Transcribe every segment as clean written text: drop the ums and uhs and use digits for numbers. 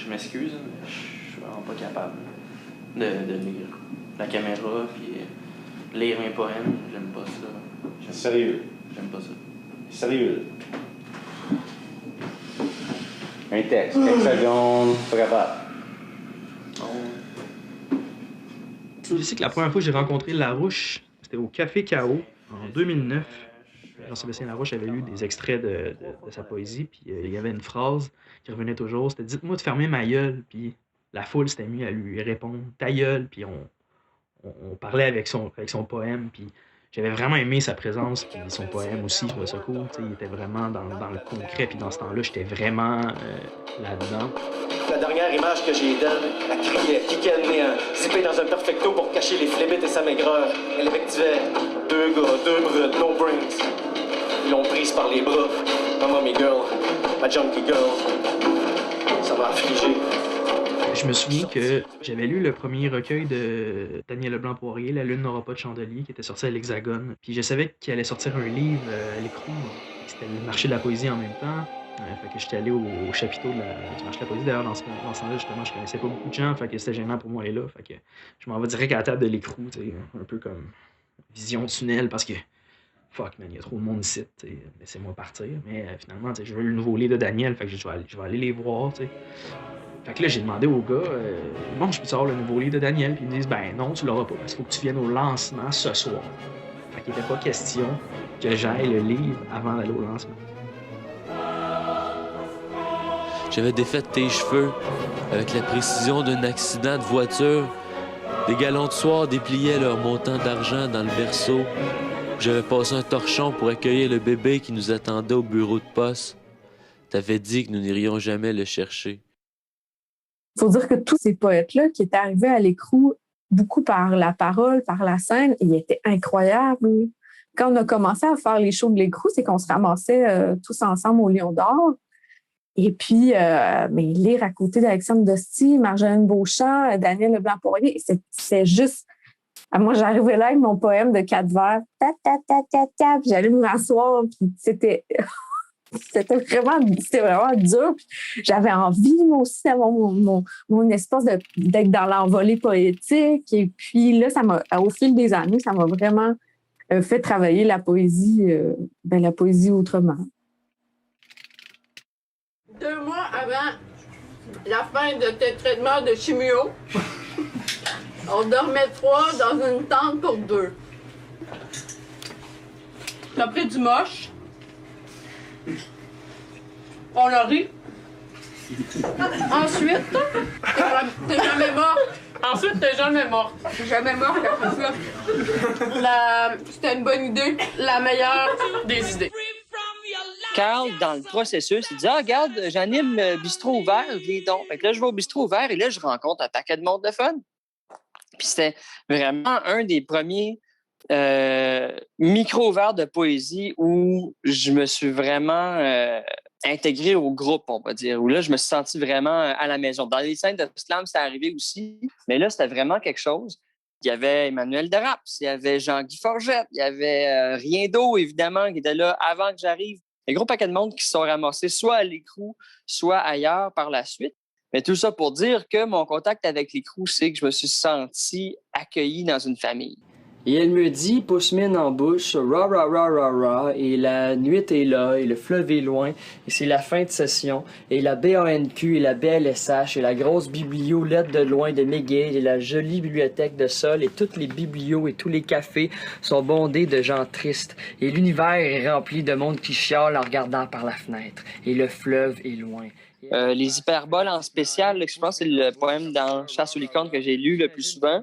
je m'excuse, mais je suis vraiment pas capable de lire la caméra, puis lire mes poèmes, j'aime pas ça. Sérieux? J'aime pas ça. Sérieux? Un texte, quelques secondes, pas capable. Je sais que la première fois que j'ai rencontré Larouche, c'était au Café Chaos en 2009. Jean-Sébastien Larouche avait lu des extraits de sa poésie, puis il y avait une phrase qui revenait toujours, c'était « Dites-moi de fermer ma gueule », puis la foule s'était mise à lui répondre « Ta gueule », puis on parlait avec son poème, puis j'avais vraiment aimé sa présence, puis son poème aussi, je trouvais ça cool, il était vraiment dans le concret, puis dans ce temps-là, j'étais vraiment là-dedans. La dernière image que j'ai d'elle, elle criait, kickait le néant, zippée dans un perfecto pour cacher les flébites et sa maigreur. Elle effectuait 2 gars, 2 brutes, no brains. Ils l'ont prise par les bras. Ma mommy girl, ma junkie girl. Ça m'a affligé. Je me souviens que j'avais lu le premier recueil de Daniel Leblanc-Poirier, La lune n'aura pas de chandelier, qui était sorti à l'Hexagone. Puis je savais qu'il allait sortir un livre à l'écrou. C'était le marché de la poésie en même temps. Fait que j'étais allé au chapiteau du marché de la poésie. D'ailleurs, dans ce temps-là, justement, je connaissais pas beaucoup de gens. Fait que c'était gênant pour moi aller là. Fait que je m'en vais direct à la table de l'écrou, un peu comme vision tunnel, parce que fuck, man, il y a trop de monde ici, laissez-moi partir. Mais finalement, je veux le nouveau livre de Daniel, fait que je vais aller les voir, t'sais. Fait que là, j'ai demandé au gars, bon, je peux savoir le nouveau livre de Daniel? Puis ils me disent, ben non, tu l'auras pas, parce qu'il faut que tu viennes au lancement ce soir. Fait qu'il n'était pas question que j'aille le livre avant d'aller au lancement. J'avais défait tes cheveux avec la précision d'un accident de voiture. Des galons de soie dépliaient leur montant d'argent dans le berceau. J'avais passé un torchon pour accueillir le bébé qui nous attendait au bureau de poste. T'avais dit que nous n'irions jamais le chercher. Il faut dire que tous ces poètes-là qui étaient arrivés à l'écrou, beaucoup par la parole, par la scène, ils étaient incroyables. Quand on a commencé à faire les shows de l'écrou, c'est qu'on se ramassait tous ensemble au Lion d'Or. Et puis, mais lire à côté d'Alexandre Dosti, Marjolaine Beauchamp, Daniel Leblanc-Poirier, c'est juste... Moi, j'arrivais là avec mon poème de 4 vers, puis j'allais me rasseoir, puis c'était vraiment dur. Puis j'avais envie, moi aussi, d'avoir mon espace d'être dans l'envolée poétique. Et puis là, au fil des années, ça m'a vraiment fait travailler la poésie autrement. 2 mois avant la fin de tes traitements de chimio, on dormait 3 dans une tente pour 2. T'as pris du moche. On l'a ri. Ensuite, t'es jamais mort. Ensuite, t'es jamais mort. T'es jamais mort après ça. C'était une bonne idée. La meilleure des idées. Carl, dans le processus, il dit « Ah, regarde, j'anime le bistrot ouvert, viens donc. » Fait que là, je vais au bistrot ouvert et là, je rencontre un paquet de monde de fun. Puis c'était vraiment un des premiers micro-ouverts de poésie où je me suis vraiment intégré au groupe, on va dire, où là, je me suis senti vraiment à la maison. Dans les scènes de slam, c'est arrivé aussi, mais là, c'était vraiment quelque chose. Il y avait Emmanuel Deraps, il y avait Jean-Guy Forgette, il y avait Rien d'eau, évidemment, qui était là avant que j'arrive. Un gros paquet de monde qui se sont ramassés soit à l'écrou, soit ailleurs par la suite. Mais tout ça pour dire que mon contact avec l'écrou, c'est que je me suis senti accueilli dans une famille. Et elle me dit, pousse-mine en bouche, ra ra ra ra ra, et la nuit est là, et le fleuve est loin, et c'est la fin de session, et la BANQ, et la BLSH, et la grosse biblio lettre de loin de McGill, et la jolie bibliothèque de Sol, et toutes les biblios et tous les cafés sont bondés de gens tristes, et l'univers est rempli de monde qui chiale en regardant par la fenêtre, et le fleuve est loin. Les hyperboles en spécial, là, je pense que c'est le poème dans Chasse aux licornes que j'ai lu le plus souvent.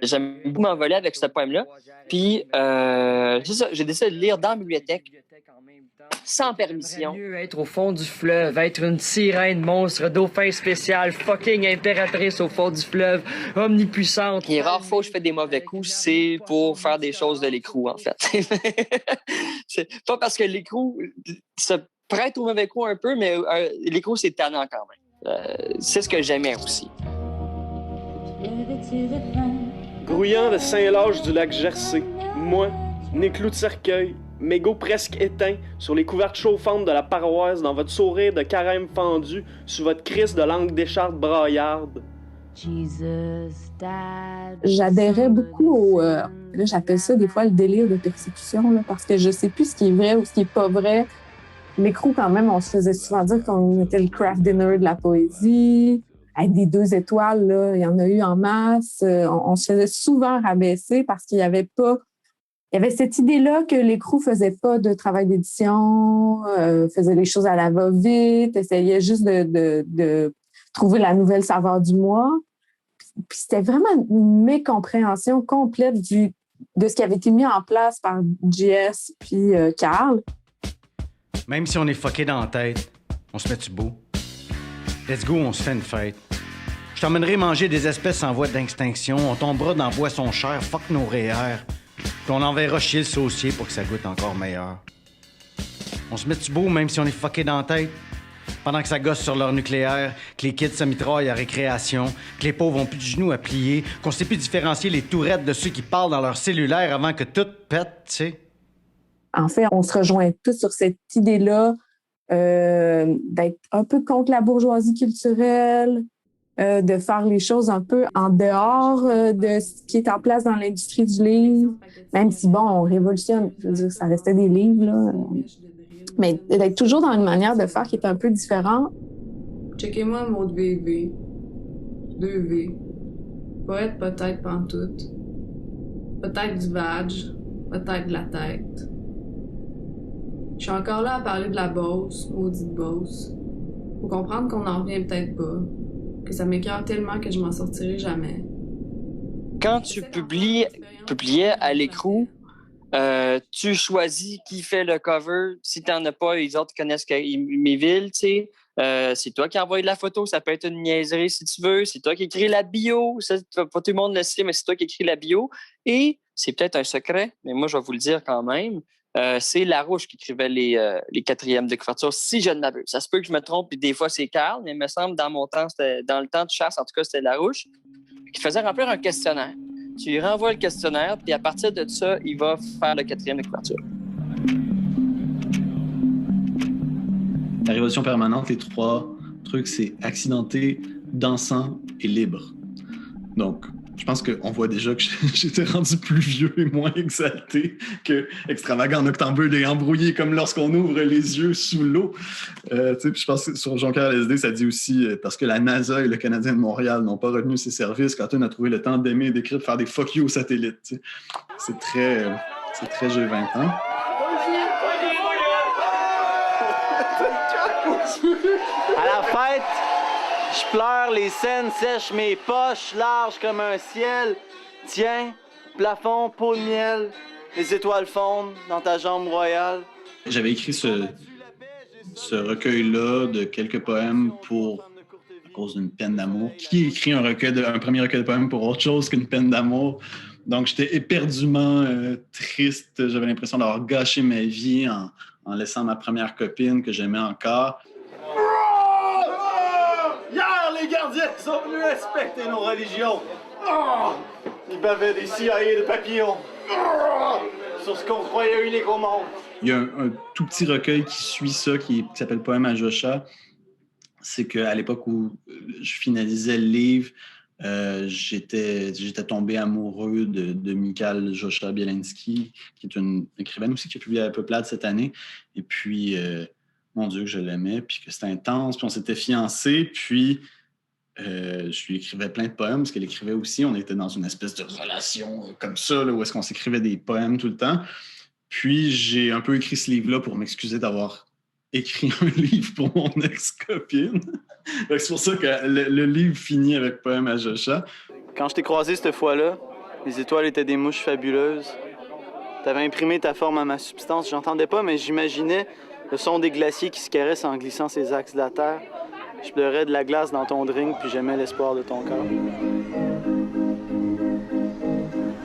J'aime beaucoup m'envoler avec ce poème-là. Puis, c'est ça, j'ai décidé de lire dans la bibliothèque, sans permission. Mieux être au fond du fleuve, être une sirène monstre, dauphin spécial, fucking impératrice au fond du fleuve, omnipuissante. Les rares fois où je fais des mauvais coups, c'est pour faire des choses de l'écrou, en fait. C'est pas parce que l'écrou se prête au mauvais coup un peu, mais l'écrou, c'est tannant quand même. C'est ce que j'aimais aussi. Grouillant de Saint-Lâche du lac Jersey, moi, né clou de cercueil, mégots presque éteints, sur les couvertes chauffantes de la paroisse, dans votre sourire de carême fendu, sur votre crise de langue d'écharpe braillarde. J'adhérais beaucoup au... là, j'appelle ça des fois le délire de persécution, là, parce que je sais plus ce qui est vrai ou ce qui est pas vrai. L'écrou, quand même, on se faisait souvent dire qu'on était le craft dinner de la poésie. Avec des 2 étoiles, là, il y en a eu en masse. On se faisait souvent rabaisser parce qu'il y avait pas... Il y avait cette idée-là que l'écrou faisait pas de travail d'édition, faisait les choses à la va-vite, essayait juste de trouver la nouvelle saveur du mois. Puis c'était vraiment une mécompréhension complète de ce qui avait été mis en place par JS puis Carl. Même si on est fucké dans la tête, on se met-tu beau? Let's go, on se fait une fête. Je t'emmènerai manger des espèces en voie d'extinction, on tombera dans boisson chère, fuck nos REER. Puis on enverra chier le saucier pour que ça goûte encore meilleur. On se met-tu beau même si on est fucké dans la tête? Pendant que ça gosse sur leur nucléaire, que les kids se mitraillent à récréation, que les pauvres ont plus de genoux à plier, qu'on sait plus différencier les tourettes de ceux qui parlent dans leur cellulaire avant que tout pète, tu sais. En fait, on se rejoint tous sur cette idée-là d'être un peu contre la bourgeoisie culturelle, de faire les choses un peu en dehors de ce qui est en place dans l'industrie du livre. Même si, bon, on révolutionne. Je veux dire, ça restait des livres, là. Mais d'être toujours dans une manière de faire qui est un peu différente. Checkez-moi le mot de VV. 2V. Poète peut-être pantoute. Peut-être du badge. Peut-être de la tête. Je suis encore là à parler de la Beauce, maudite Beauce. Faut comprendre qu'on n'en revient peut-être pas. Que ça m'écœure tellement que je m'en sortirai jamais. Quand tu publiais à l'écrou, tu choisis qui fait le cover. Si t'en as pas, les autres connaissent mes villes, tu sais. C'est toi qui envoies de la photo, ça peut être une niaiserie si tu veux. C'est toi qui écris la bio. Ça, pas tout le monde le sait, mais c'est toi qui écris la bio. Et c'est peut-être un secret, mais moi, je vais vous le dire quand même. C'est Larouche qui écrivait les 4e de couverture, si je ne m'abuse. Ça se peut que je me trompe, puis des fois, c'est Carl, mais il me semble, dans le temps de chasse, en tout cas, c'était Larouche, qui faisait remplir un questionnaire. Tu lui renvoies le questionnaire, puis à partir de ça, il va faire le 4e de couverture. La révolution permanente, les 3 trucs, c'est accidenté, dansant et libre. Donc, je pense qu'on voit déjà que j'étais rendu plus vieux et moins exalté que extravagant, noctambule et embrouillé, comme lorsqu'on ouvre les yeux sous l'eau. Puis je pense que sur Jonquière LSD, ça dit aussi parce que la NASA et le Canadien de Montréal n'ont pas retenu ses services, Cotton a trouvé le temps d'aimer et d'écrire, de faire des fuck you aux satellites. T'sais. C'est très j'ai 20 ans. À la fête, je pleure, les scènes sèchent mes poches, larges comme un ciel. Tiens, plafond, peau de miel, les étoiles fondent dans ta jambe royale. J'avais écrit ce recueil-là de quelques poèmes à cause d'une peine d'amour. Qui écrit un premier recueil de poèmes pour autre chose qu'une peine d'amour? Donc, j'étais éperdument triste. J'avais l'impression d'avoir gâché ma vie en laissant ma première copine que j'aimais encore. Hier, les gardiens sont venus inspecter nos religions. Ils bavaient des CIA de papillons sur ce qu'on croyait unique au monde. Il y a un tout petit recueil qui suit ça, qui s'appelle Poème à Jocha. C'est qu'à l'époque où je finalisais le livre, j'étais tombé amoureux de Michal Jocha Bielinski, qui est une écrivaine aussi qui a publié à Peuplade cette année. Et puis, mon Dieu, que je l'aimais, puis que c'était intense, puis on s'était fiancés, puis je lui écrivais plein de poèmes, parce qu'elle écrivait aussi. On était dans une espèce de relation comme ça, là, où est-ce qu'on s'écrivait des poèmes tout le temps. Puis j'ai un peu écrit ce livre-là pour m'excuser d'avoir écrit un livre pour mon ex-copine. C'est pour ça que le livre finit avec Poème à Jocha. Quand je t'ai croisé cette fois-là, les étoiles étaient des mouches fabuleuses. T'avais imprimé ta forme à ma substance. J'entendais pas, mais j'imaginais le son des glaciers qui se caressent en glissant ses axes de la terre. Je pleurais de la glace dans ton drink, puis j'aimais l'espoir de ton cœur.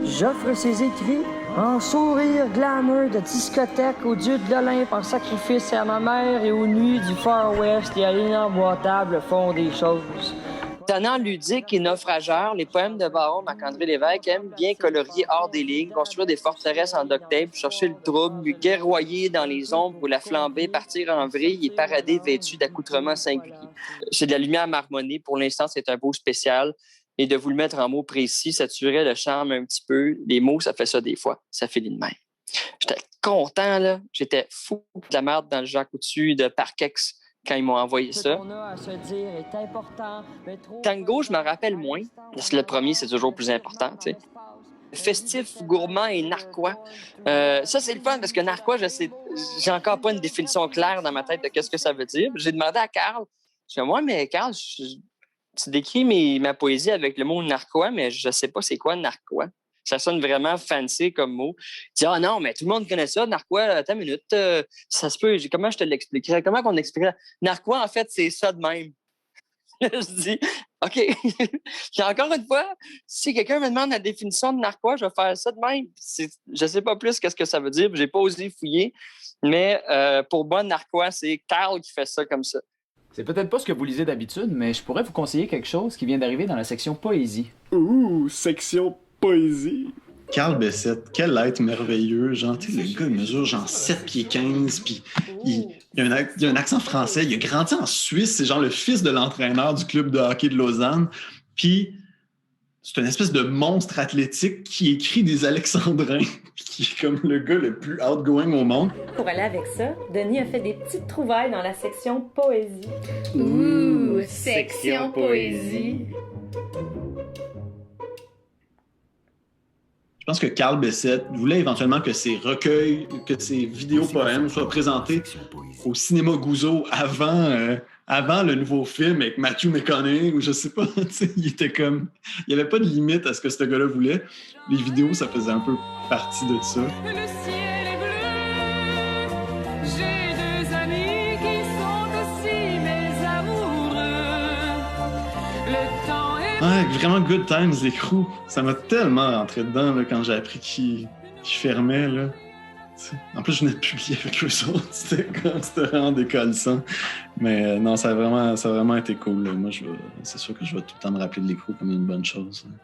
J'offre ces écrits en sourire glamour de discothèque au dieu de l'Olympe en sacrifice à ma mère et aux nuits du Far West et à l'inemboîtable fond des choses. Tannant ludique et naufrageur, les poèmes de Baron Marc-André Lévesque aiment bien colorier hors des lignes, construire des forteresses en duct tape, chercher le trouble, guerroyer dans les ombres ou la flamber, partir en vrille et parader vêtu d'accoutrements singuliers. C'est de la lumière marmonnée. Pour l'instant, c'est un beau spécial. Et de vous le mettre en mots précis, ça tuerait le charme un petit peu. Les mots, ça fait ça des fois. Ça finit de même. J'étais content, là. J'étais fou de la merde dans le Jacques au-dessus de Parkex quand ils m'ont envoyé ça. Tango, je me rappelle moins. Parce que le premier, c'est toujours plus important, tu sais. Festif, gourmand et narquois. Ça, c'est le fun parce que narquois, j'ai encore pas une définition claire dans ma tête de qu'est-ce que ça veut dire. J'ai demandé à Carl. Je dis, moi, mais Carl, tu décris ma poésie avec le mot narquois, mais je sais pas c'est quoi narquois. Ça sonne vraiment fancy comme mot. Tu dis, ah non, mais tout le monde connaît ça, narquois, attends une minute, ça se peut, comment je te l'expliquerais? Comment qu'on expliquerait? Narquois, en fait, c'est ça de même. Je dis, OK. Puis encore une fois, si quelqu'un me demande la définition de narquois, je vais faire ça de même. Je sais pas plus qu'est-ce que ça veut dire, j'ai pas osé fouiller, mais pour moi, narquois, c'est Carl qui fait ça comme ça. C'est peut-être pas ce que vous lisez d'habitude, mais je pourrais vous conseiller quelque chose qui vient d'arriver dans la section poésie. Ouh, section poésie. Carl Bessette, quel être merveilleux. Genre, tu sais, le gars, il mesure genre 7 pieds 15, puis il a un accent français. Il a grandi en Suisse. C'est genre le fils de l'entraîneur du club de hockey de Lausanne. Puis, c'est une espèce de monstre athlétique qui écrit des alexandrins, qui est comme le gars le plus outgoing au monde. Pour aller avec ça, Denis a fait des petites trouvailles dans la section poésie. Ouh, section poésie. Je pense que Carl Bessette voulait éventuellement que ses recueils, que ses vidéos-poèmes soient présentés au cinéma Gouzeau avant le nouveau film avec Matthew McConaughey, ou je sais pas, il était comme... Il n'y avait pas de limite à ce que ce gars-là voulait. Les vidéos, ça faisait un peu partie de ça. Le ciel est bleu, j'ai 2 amis qui sont aussi mes amoureux. Le temps est... Ouais, vraiment Good Times, l'écrou. Ça m'a tellement rentré dedans là, quand j'ai appris qu'il fermait, là. En plus, je venais de publier avec eux autres. C'était vraiment décollissant. Mais non, ça a vraiment été cool. Là. Moi, c'est sûr que je vais tout le temps me rappeler de l'écrou comme une bonne chose. Là.